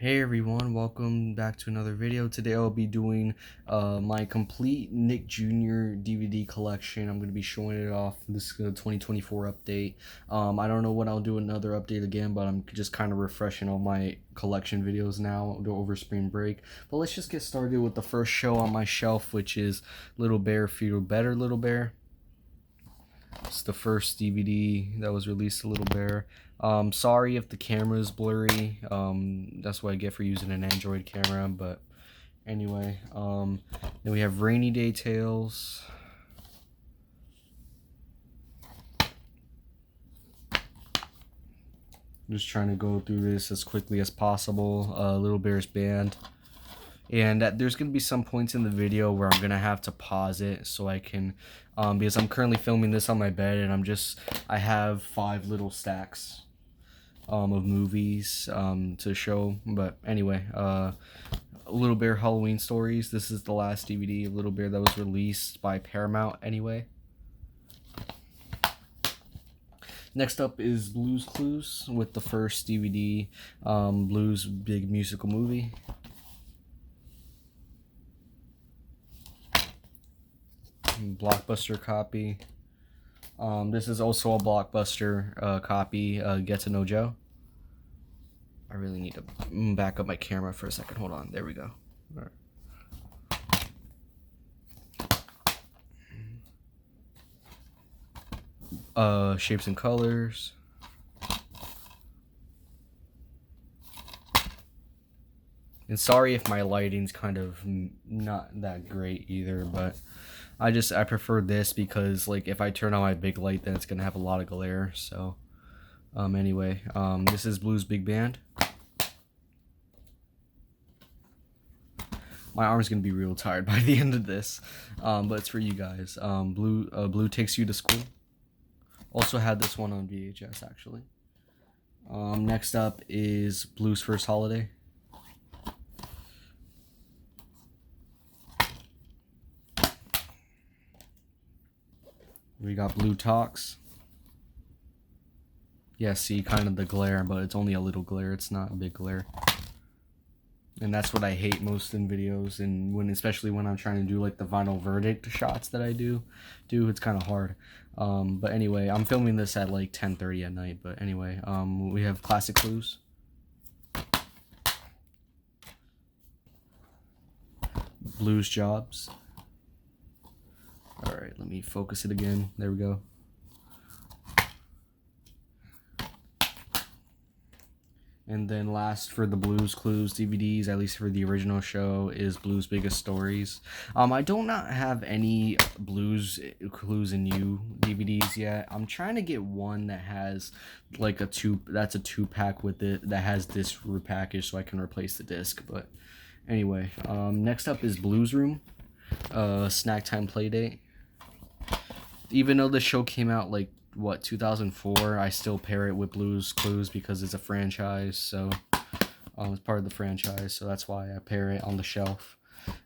Hey everyone, welcome back to another video. Today I'll be doing my complete Nick Jr. DVD collection. I'm going to be showing it off. This is a 2024 update. I don't know when I'll do another update again, but I'm just kind of refreshing all my collection videos now over spring break. But let's just get started with the first show on my shelf, which is Little Bear Feel Better Little Bear. It's the first DVD that was released, a Little Bear. Sorry if the camera is blurry. That's what I get for using an Android camera. But anyway, then we have Rainy Day Tales. Just trying to go through this as quickly as possible. Little Bear's Band. And there's going to be some points in the video where I'm going to have to pause it so I can, because I'm currently filming this on my bed and I have 5 little stacks of movies to show. But anyway, Little Bear Halloween Stories. This is the last DVD of Little Bear that was released by Paramount anyway. Next up is Blue's Clues with the first DVD, Blue's Big Musical Movie. Blockbuster copy. This is also a Blockbuster copy, Get to Know Joe. I really need to back up my camera for a second. Hold on. There we go. All right. Shapes and Colors. And sorry if my lighting's kind of not that great either, but I prefer this because, like, if I turn on my big light, then it's gonna have a lot of glare. So anyway, this is Blue's Big Band. My arm's gonna be real tired by the end of this, but it's for you guys. Blue Takes You to School. Also had this one on VHS actually. Next up is Blue's First Holiday. We got Blue Talks. Yeah, see, kind of the glare, but it's only a little glare. It's not a big glare. And that's what I hate most in videos, and especially when I'm trying to do like the final verdict shots that I do, it's kind of hard. But anyway, I'm filming this at like 10:30 at night. But anyway, we have Classic Clues. Blues Jobs. All right, let me focus it again. There we go. And then last for the Blues Clues DVDs, at least for the original show, is Blues Biggest Stories. I do not have any Blues Clues and You DVDs yet. I'm trying to get one that has like a 2-pack with it that has this repackaged so I can replace the disc. But anyway, next up is Blues Room, Snack Time Playdate. Even though the show came out like 2004, I still pair it with Blues Clues because it's a franchise. So it's part of the franchise, so that's why I pair it on the shelf.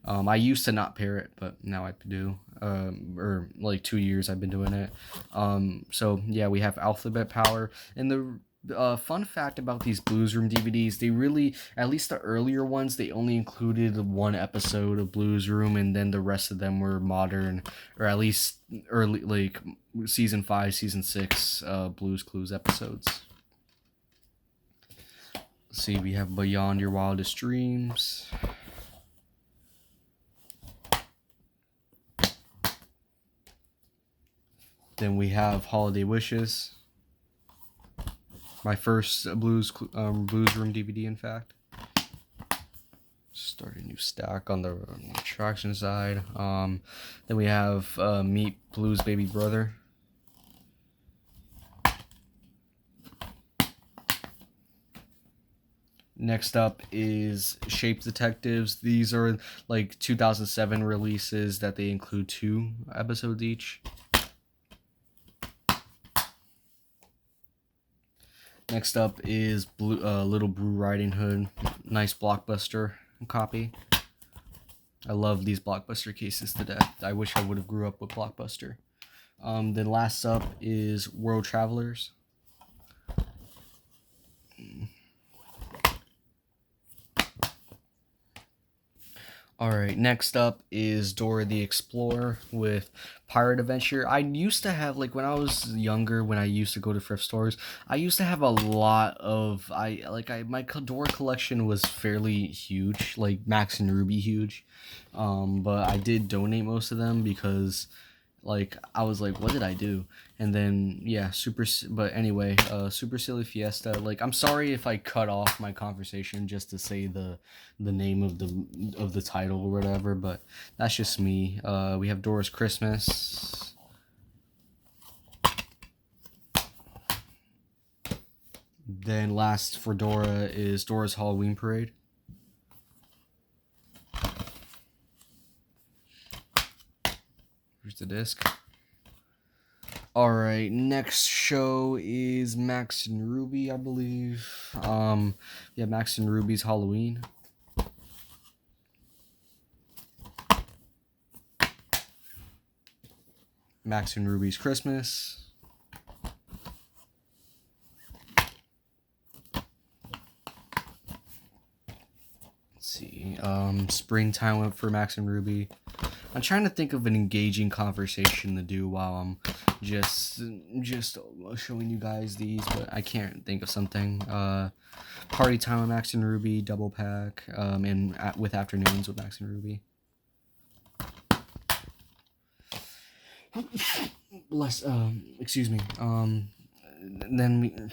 I used to not pair it, but now I do. Or like 2 years I've been doing it. So yeah, we have Alphabet Power. And the fun fact about these Blues Room DVDs, they really, at least the earlier ones, they only included 1 episode of Blues Room, and then the rest of them were modern, or at least early, like season 5, season 6 Blues Clues episodes. Let's see, we have Beyond Your Wildest Dreams. Then we have Holiday Wishes. My first Blues Room DVD, in fact. Start a new stack on the attraction side. Then we have Meet Blue's Baby Brother. Next up is Shape Detectives. These are like 2007 releases that they include 2 episodes each. Next up is Little Blue Riding Hood. Nice Blockbuster copy. I love these Blockbuster cases to death. I wish I would have grew up with Blockbuster. Then last up is World Travelers. All right, next up is Dora the Explorer with Pirate Adventure. I used to have, like, when I was younger, when I used to go to thrift stores, I used to have a lot of my Dora collection was fairly huge, like Max and Ruby huge. But I did donate most of them because, like, I was like, what did I do? And then yeah, but anyway, Super Silly Fiesta. Like, I'm sorry if I cut off my conversation just to say the name of the title or whatever, but that's just me. We have Dora's Christmas. Then last for Dora is Dora's Halloween Parade. Here's the disc. Alright, next show is Max and Ruby, I believe. Yeah, Max and Ruby's Halloween. Max and Ruby's Christmas. Let's see. Springtime for Max and Ruby. I'm trying to think of an engaging conversation to do while I'm just showing you guys these, but I can't think of something. Party time with Max and Ruby, double pack, and with afternoons with Max and Ruby. Excuse me. Then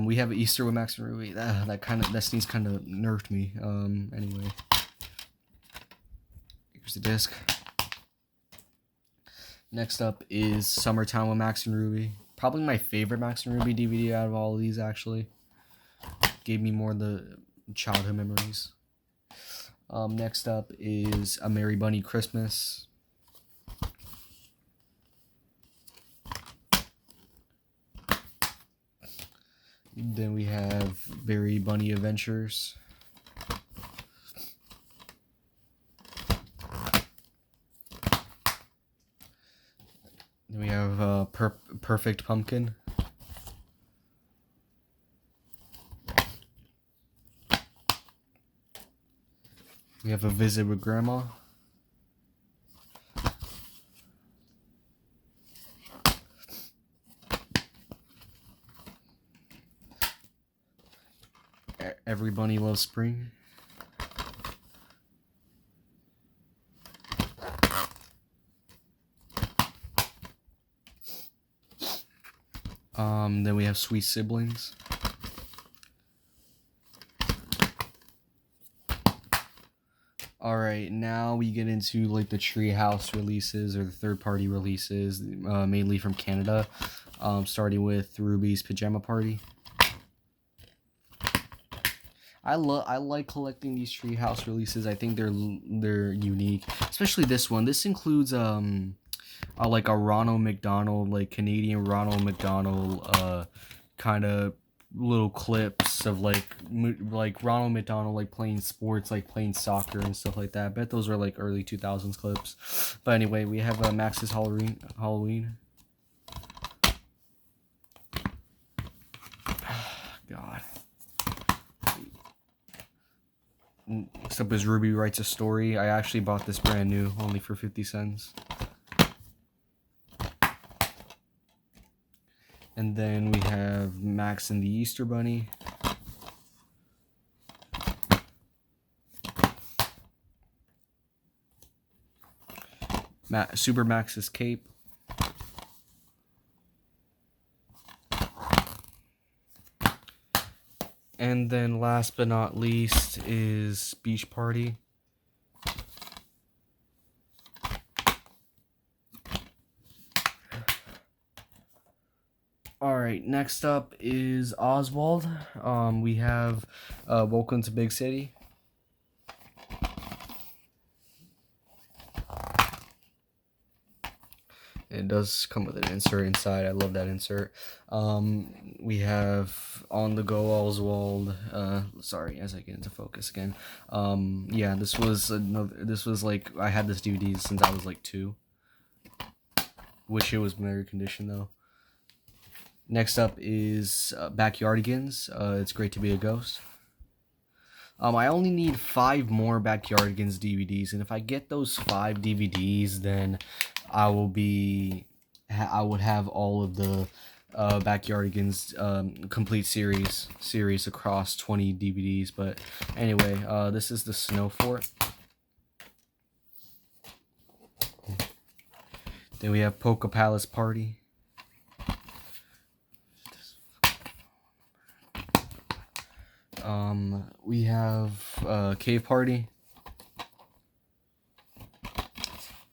we have Easter with Max and Ruby. That sneeze kind of nerfed me. Anyway, here's the disc. Next up is Summertime with Max and Ruby. Probably my favorite Max and Ruby DVD out of all of these, actually. Gave me more of the childhood memories. Next up is A Merry Bunny Christmas. Then we have Very Bunny Adventures. Then we have Perfect Pumpkin. We have A Visit with Grandma. Every Bunny Loves Spring. Then we have Sweet Siblings. Alright, now we get into like the Treehouse releases or the third-party releases, mainly from Canada, starting with Ruby's Pajama Party. I like collecting these Treehouse releases. I think they're unique, especially this one. This includes like a Ronald McDonald, like Canadian Ronald McDonald, kind of little clips of like Ronald McDonald like playing sports, like playing soccer and stuff like that. I bet those are like early 2000s clips. But anyway, we have Max's Halloween. God. Next up is Ruby Writes a Story. I actually bought this brand new, only for 50 cents. And then we have Max and the Easter Bunny. Super Max's Cape. And then last but not least is Beach Party. Alright, next up is Oswald. We have Welcome to Big City. It does come with an insert inside. I love that insert. We have On the Go Oswald. Sorry, as I get into focus again. Yeah, this was like, I had this DVD since I was like 2. Wish it was very condition though. Next up is Backyardigans. It's Great to Be a Ghost. I only need 5 more Backyardigans DVDs, and if I get those 5 DVDs, then I would have all of the Backyardigans complete series across 20 DVDs. But anyway, this is the Snow Fort. Then we have Polka Palace Party. We have Cave Party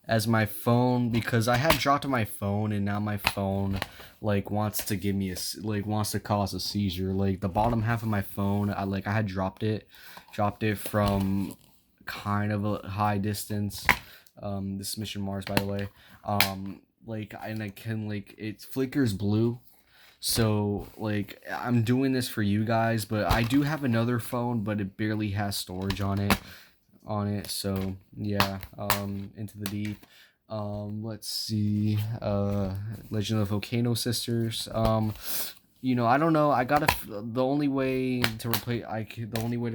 as my phone, because I had dropped my phone and now my phone like wants to give me wants to cause a seizure. Like the bottom half of my phone, I had dropped it from kind of a high distance. This is Mission Mars, by the way. It flickers blue. So, like, I'm doing this for you guys, but I do have another phone, but it barely has storage on it. So, yeah, Into the Deep. Let's see, Legend of the Volcano Sisters. You know, I don't know. The only way to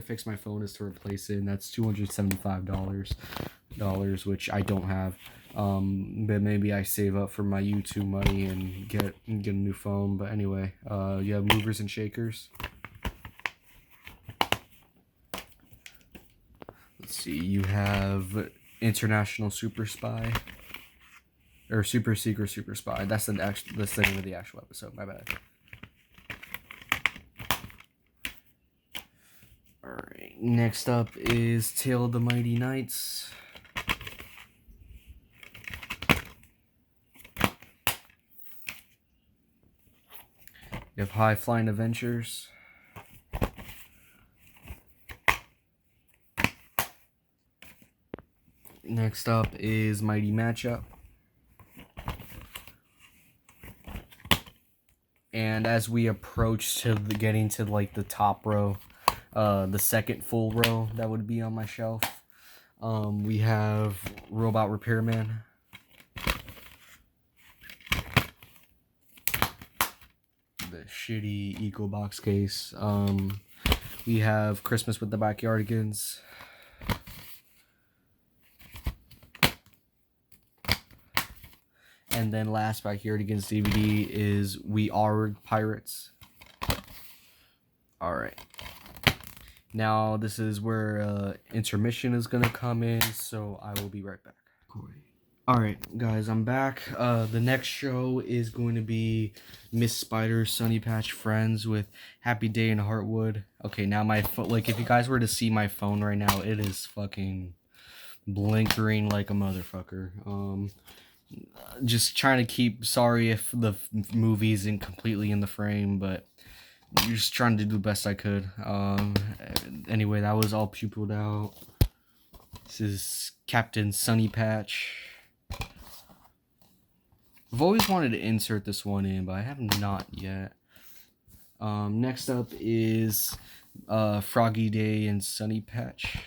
fix my phone is to replace it, and that's $275, which I don't have. But maybe I save up for my YouTube money and get a new phone. But anyway, you have Movers and Shakers. Let's see, you have International Super Spy, or Super Secret Super Spy. That's the name of the actual episode. My bad. All right. Next up is Tale of the Mighty Knights. You have High Flying Adventures. Next up is Mighty Matchup. And as we approach to getting to like the top row, the second full row that would be on my shelf, we have Robot Repairman. The shitty Eco Box case. We have Christmas with the Backyardigans. And then last Backyardigans DVD is We Are Pirates. Alright. Now this is where Intermission is going to come in, so I will be right back. Alright, guys, I'm back. The next show is going to be Miss Spider's Sunny Patch Friends with Happy Day in Heartwood. Okay, now my phone, like, if you guys were to see my phone right now, it is fucking blinkering like a motherfucker. Just trying to keep, sorry if the movie isn't completely in the frame, but just trying to do the best I could. Anyway, that was all pupiled out. This is Captain Sunny Patch. I've always wanted to insert this one in, but I have not yet. Next up is Froggy Day and Sunny Patch.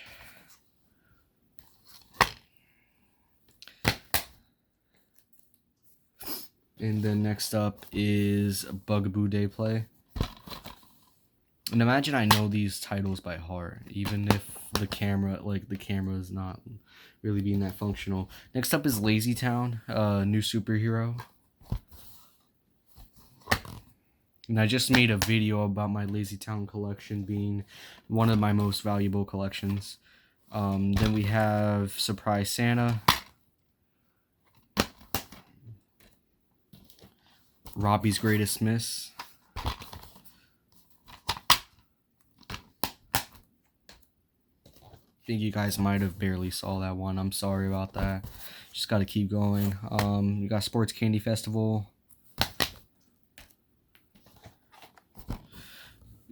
And then next up is Bugaboo Day Play. And imagine I know these titles by heart, even if the camera is not really being that functional. Next up is Lazy Town, new superhero. And I just made a video about my Lazy Town collection being one of my most valuable collections. Then we have Surprise Santa. Robbie's Greatest Miss. I think you guys might have barely saw that one. I'm sorry about that. Just got to keep going. You got Sports Candy Festival.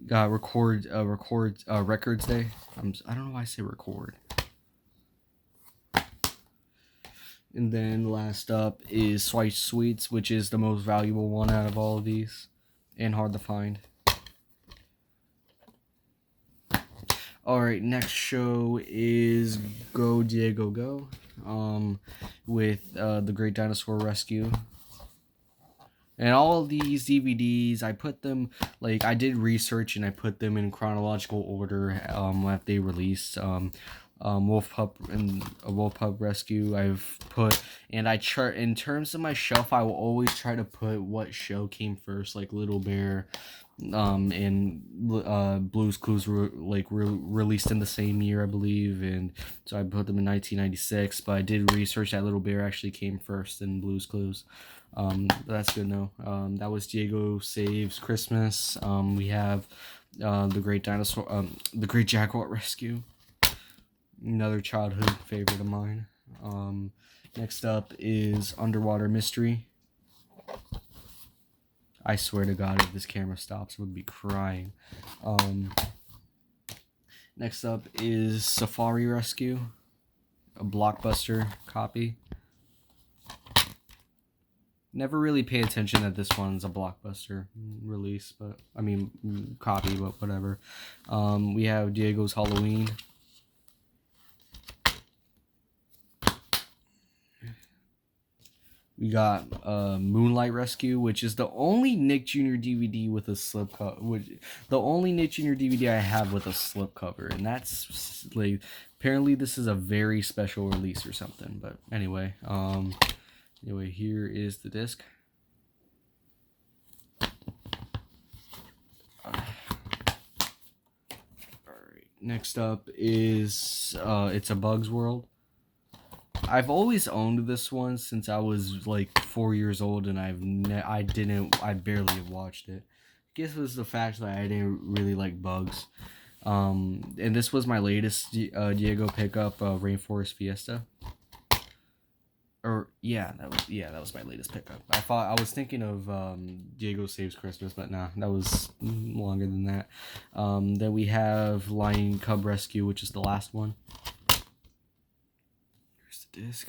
Got Records Day. I don't know why I say record. And then last up is Swice Sweets, which is the most valuable one out of all of these, and hard to find. Alright, next show is Go Diego Go, with the Great Dinosaur Rescue. And all of these DVDs, I put them, like, I did research and I put them in chronological order after they released. Wolf Pup and a Wolf Pup Rescue, I've put, and I chart in terms of my shelf. I will always try to put what show came first, like Little Bear, and Blue's Clues were released in the same year, I believe, and so I put them in 1996. But I did research that Little Bear actually came first in Blue's Clues. That's good to know. That was Diego Saves Christmas. We have the Great Dinosaur, the Great Jaguar Rescue, another childhood favorite of mine. Next up is Underwater Mystery. I swear to God, if this camera stops, I would be crying. Next up is Safari Rescue, a Blockbuster copy. Never really pay attention that this one's a Blockbuster release, but I mean copy, but whatever. We have Diego's Halloween. We got Moonlight Rescue, which is the only Nick Jr. DVD with a slip cover. The only Nick Jr. DVD I have with a slip cover, and that's like, apparently this is a very special release or something. But anyway, here is the disc. Alright, next up is It's a Bug's World. I've always owned this one since I was like 4 years old, and I barely have watched it. I guess it was the fact that I didn't really like bugs. And this was my latest Diego pickup, Rainforest Fiesta. Or that was my latest pickup. I was thinking of Diego Saves Christmas, but nah, that was longer than that. Then we have Lion Cub Rescue, which is the last one. Disc.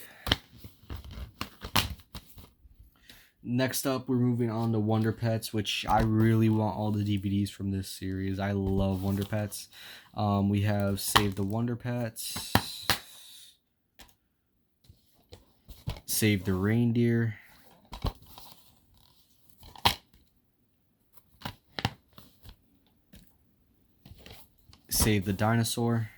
Next up, we're moving on to Wonder Pets, which I really want all the DVDs from this series. I love Wonder Pets. We have Save the Wonder Pets, Save the Reindeer, Save the Dinosaur,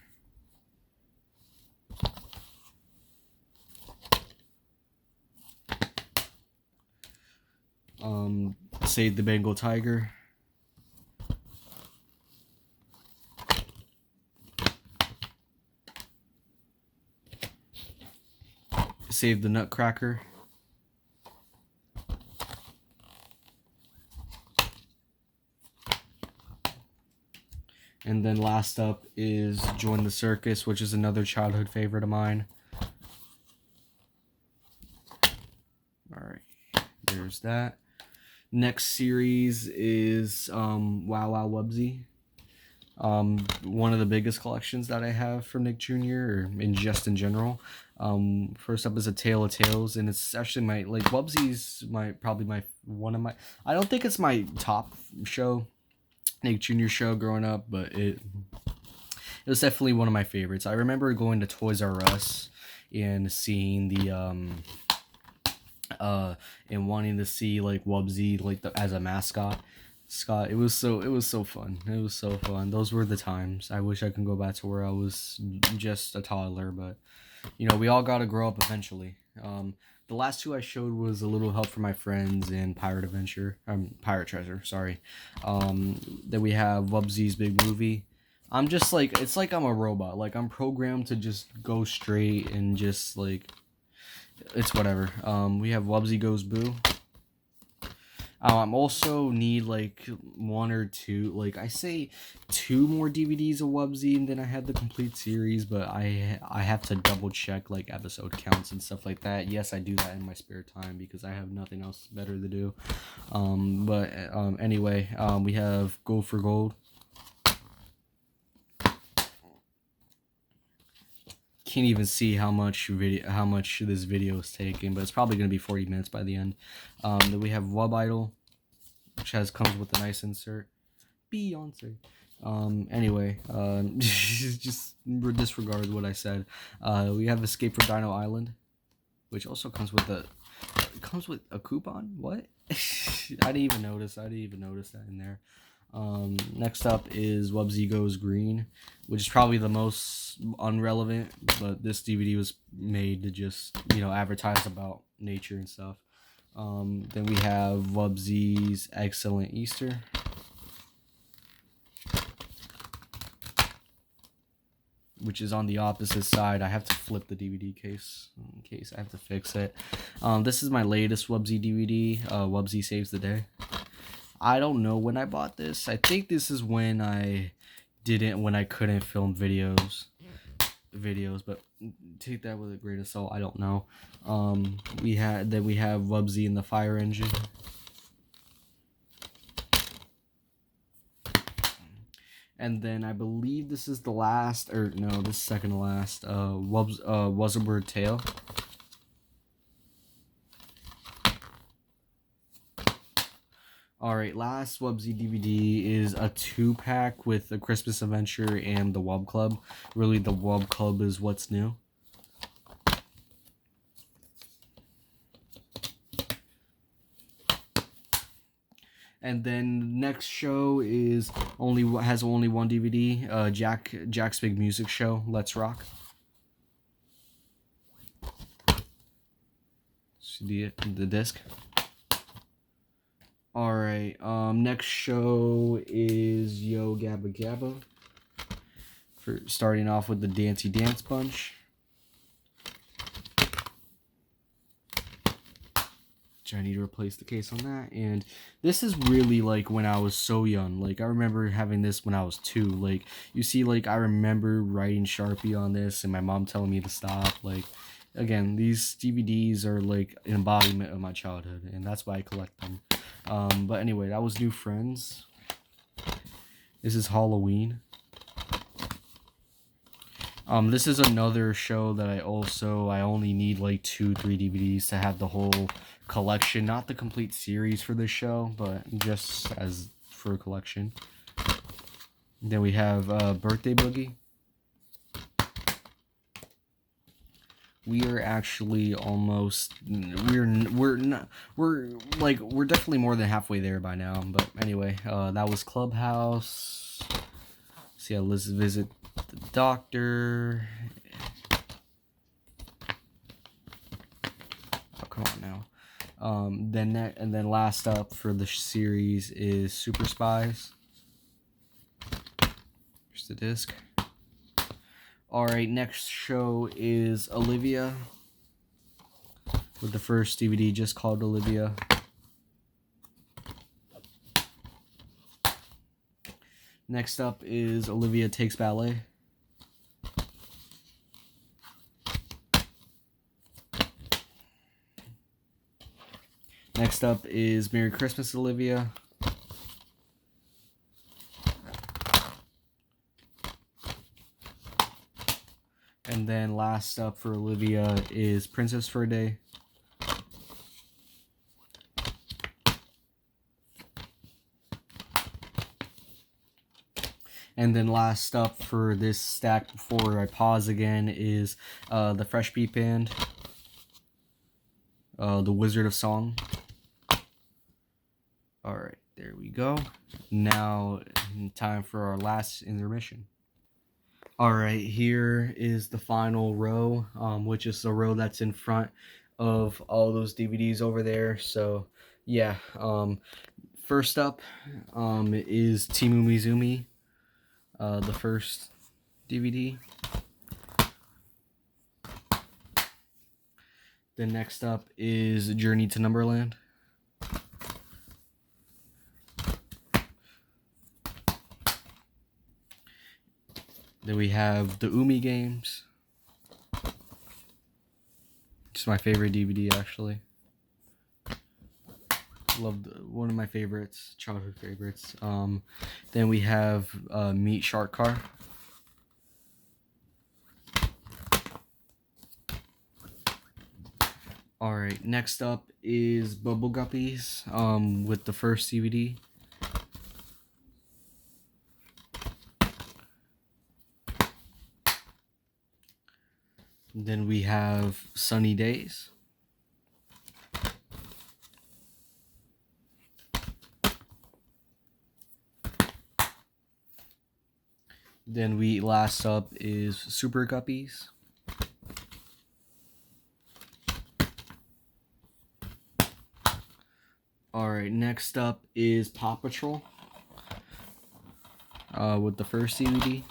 Save the Bengal Tiger, Save the Nutcracker, and then last up is Join the Circus, which is another childhood favorite of mine. Alright, there's that. Next series is Wow Wow Woobsy. One of the biggest collections that I have from Nick Jr. or just in general. First up is A Tale of Tales, and it's actually Woobsy's one of my. I don't think it's my top show, Nick Jr. show growing up, but it was definitely one of my favorites. I remember going to Toys R Us and seeing the and wanting to see like Woobsy as a mascot. Scott, it was so fun. It was so fun. Those were the times. I wish I could go back to where I was just a toddler, but we all got to grow up eventually. The last two I showed was A Little Help from My Friends and Pirate Treasure, sorry. Then we have Woobsy's Big Movie. I'm just like, it's like I'm a robot. Like, I'm programmed to just go straight and just like, it's whatever. We have Woobsy Goes Boo. I'm also need like one or two, like I say 2 more DVDs of Woobsy, and then I had the complete series, but I have to double check like episode counts and stuff like that. Yes, I do that in my spare time because I have nothing else better to do. Anyway, we have Go for Gold. Can't even see how much this video is taking, but it's probably going to be 40 minutes by the end. Then we have Wub Idol, which comes with a nice insert. Beyonce. Anyway, just disregard what I said. We have Escape from Dino Island, which also comes with a coupon. What? I didn't even notice. I didn't even notice that in there. Next up is Woobsy Goes Green, which is probably the most unrelevant, but this DVD was made to just, advertise about nature and stuff. Then we have Woobsy's Excellent Easter. Which is on the opposite side. I have to flip the DVD case in case I have to fix it. This is my latest Woobsy DVD, Woobsy Saves the Day. I don't know when I bought this. I think this is when I couldn't film videos, but take that with a grain of salt. I don't know. We have Woobsy in the fire engine. And then I believe this is the last, or no, this is second to last, Wuzzlebird Tale. Alright, last Woobsy DVD is a 2-pack with the Christmas Adventure and the Wub Club. Really, the Wub Club is what's new. And then next show has only one DVD. Jack's Big Music Show. Let's Rock. See the disc. All right. Next show is Yo Gabba Gabba. For starting off with the Dancy Dance Bunch. I need to replace the case on that. And this is really like when I was so young. Like I remember having this when I was 2. Like you see, like I remember writing Sharpie on this and my mom telling me to stop. Like again, these DVDs are like an embodiment of my childhood, and that's why I collect them. But anyway, that was New Friends. This is Halloween. This is another show that I only need like 2-3 DVDs to have the whole collection, not the complete series for this show, but just as for a collection. Then we have Birthday Boogie. We are actually almost we're definitely more than halfway there by now. But anyway, that was Clubhouse. So yeah, let's visit the doctor. Oh, come on now. Then last up for the series is Super Spies. Here's the disc. Alright, next show is Olivia, with the first DVD just called Olivia. Next up is Olivia Takes Ballet. Next up is Merry Christmas, Olivia. And then last up for Olivia is Princess for a Day. And then last up for this stack before I pause again is the Fresh Beat Band, The Wizard of Song. Alright, there we go. Now, time for our last intermission. Alright, here is the final row, which is the row that's in front of all those DVDs over there. So, yeah, first up is Timu Mizumi, the first DVD. Then next up is Journey to Numberland. Then we have the Umi games. It's my favorite DVD, actually. One of my favorites, childhood favorites. Then we have Meet Shark Car. Alright, next up is Bubble Guppies with the first DVD. Then we have Sunny Days. Then we last up is Super Guppies. Alright, next up is PAW Patrol. With the first DVD.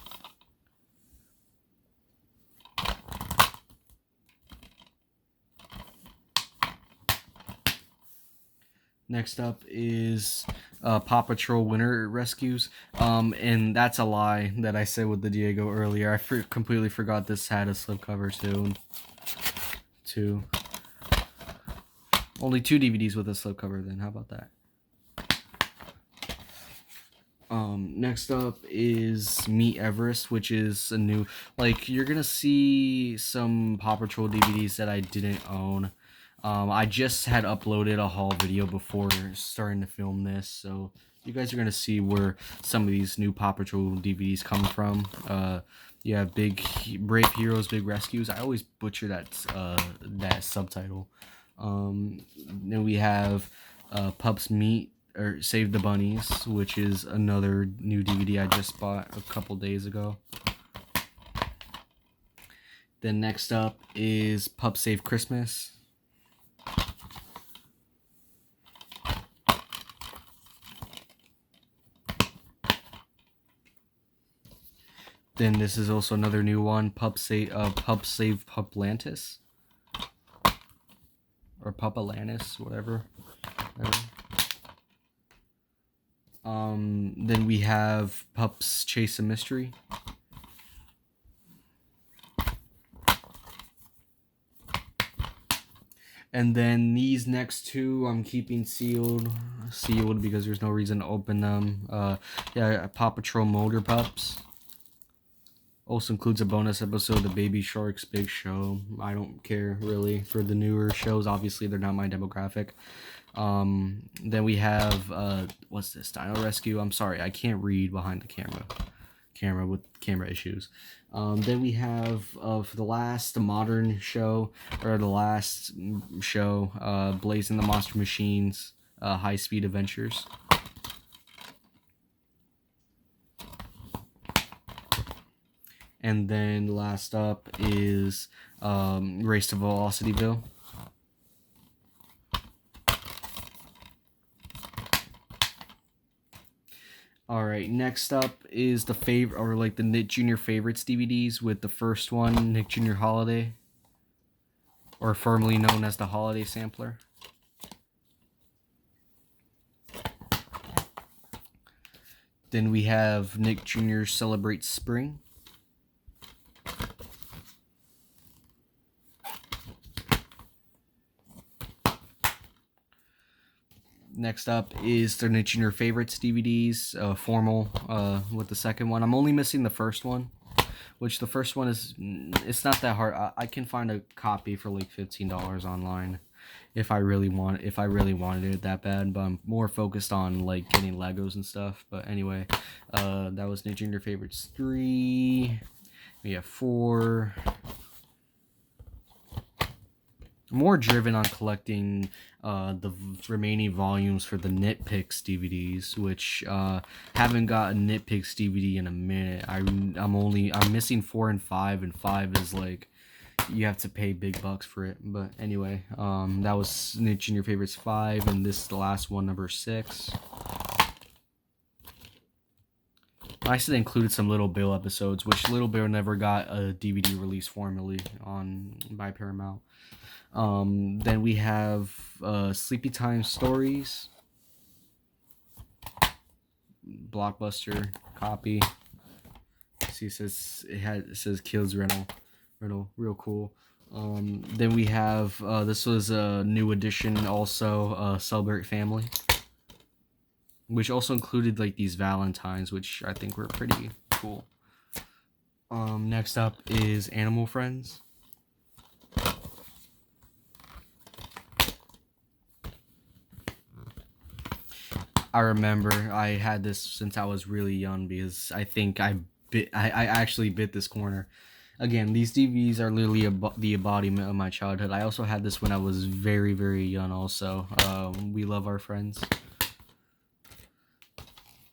Next up is PAW Patrol Winter Rescues. And that's a lie that I said with the Diego earlier. I completely forgot this had a slipcover too. Only 2 DVDs with a slipcover then. How about that? Next up is Meet Everest, which is a new, like, you're gonna see some PAW Patrol DVDs that I didn't own. I just had uploaded a haul video before starting to film this, so you guys are gonna see where some of these new PAW Patrol DVDs come from. Yeah, Brave Heroes, Big Rescues. I always butcher that subtitle. Then we have Pups Meet or Save the Bunnies, which is another new DVD I just bought a couple days ago. Then next up is Pups Save Christmas. Then this is also another new one, Pups Save Puplantis. Or Pupalantis, whatever. Then we have Pups Chase a Mystery. And then these next 2 I'm keeping sealed because there's no reason to open them. Yeah, PAW Patrol Motor Pups. Also includes a bonus episode of Baby Shark's Big Show. I don't care really for the newer shows. Obviously, they're not my demographic. Then we have what's this? Dino Rescue. I'm sorry, I can't read behind the camera with camera issues. Then we have for the last modern show, or the last show, Blazing the Monster Machines, High Speed Adventures. And then last up is Race to Velocityville. Alright, next up is the Nick Jr. Favorites DVDs, with the first one, Nick Jr. Holiday, or formerly known as the Holiday Sampler. Then we have Nick Jr. Celebrates Spring. Next up is the Nick Jr. Favorites DVDs, formal, with the second one. I'm only missing the first one, which the first one it's not that hard. I can find a copy for like $15 online if I really wanted it that bad, but I'm more focused on like getting Legos and stuff. But anyway, that was Nick Jr. Favorites 3. We have 4. More driven on collecting the remaining volumes for the Nitpicks DVDs, which haven't got a Nitpicks DVD in a minute. I'm missing 4 and 5, and 5 is like you have to pay big bucks for it. But anyway, that was Nick Jr. Favorites 5, and this is the last one, number 6. I said included some Little Bill episodes, which Little Bill never got a DVD release formally by Paramount. Then we have Sleepy Time Stories, Blockbuster copy. See, it says Kids Rental, real cool. Then we have this was a new edition also, Celebrate Family, which also included like these Valentines, which I think were pretty cool. Next up is Animal Friends. I remember I had this since I was really young, because I think I actually bit this corner. Again, these DVDs are literally the embodiment of my childhood. I also had this when I was very, very young also. We Love Our Friends.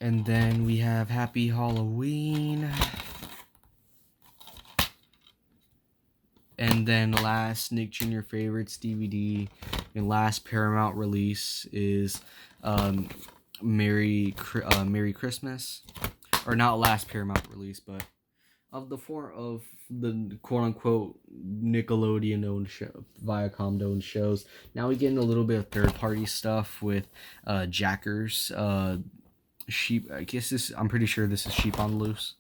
And then we have Happy Halloween. And then last Nick Jr. Favorites DVD and last Paramount release is Merry Christmas. Or not last Paramount release, but of the quote unquote Nickelodeon owned show, Viacom owned shows. Now we get into a little bit of third party stuff with Jackers, Sheep. I guess I'm pretty sure this is Sheep on the Loose.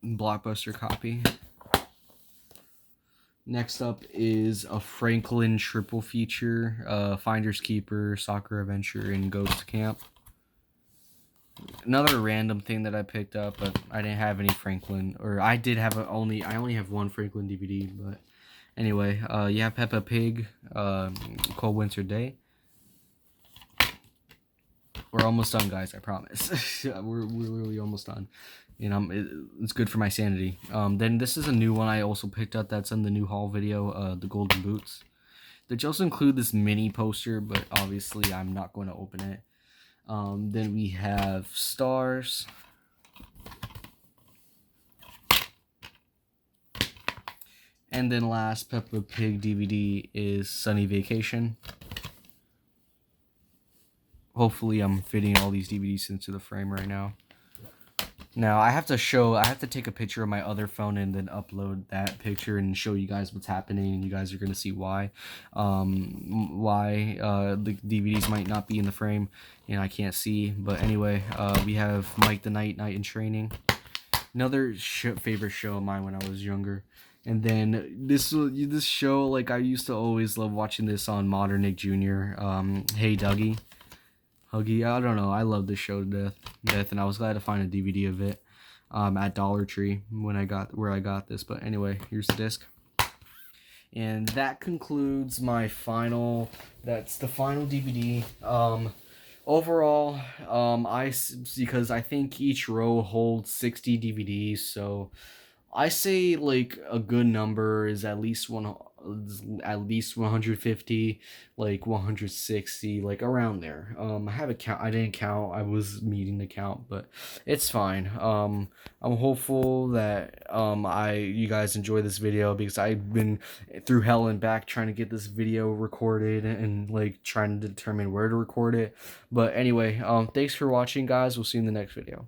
Blockbuster copy. Next up is a Franklin triple feature, Finders Keeper, Soccer Adventure, and Ghost Camp. Another random thing that I picked up, but I didn't have any Franklin, or I did have I only have one Franklin DVD, but anyway, you have Peppa Pig, Cold Winter Day. We're almost done, guys, I promise. we're literally almost done. You know, it's good for my sanity. Then this is a new one I also picked up that's in the new haul video, the Golden Boots. They also include this mini poster, but obviously I'm not going to open it. Then we have Stars. And then last Peppa Pig DVD is Sunny Vacation. Hopefully I'm fitting all these DVDs into the frame right now. Now I have to take a picture of my other phone and then upload that picture and show you guys what's happening, and you guys are gonna see why the DVDs might not be in the frame and I can't see. But anyway, we have Mike the Knight in Training, another favorite show of mine when I was younger. And then this show, like, I used to always love watching this on Modern Nick Jr. Hey Dougie. Huggy, I don't know. I love this show to death, and I was glad to find a DVD of it at Dollar Tree when I got this. But anyway, here's the disc, and that concludes my final. That's the final DVD. Overall, because I think each row holds 60 DVDs, so I say like a good number is at least 150, like 160, like around there. I have a count. I didn't count. I was meeting the count, but it's fine. I'm hopeful that you guys enjoy this video, because I've been through hell and back trying to get this video recorded and like trying to determine where to record it. But anyway, thanks for watching, guys. We'll see you in the next video.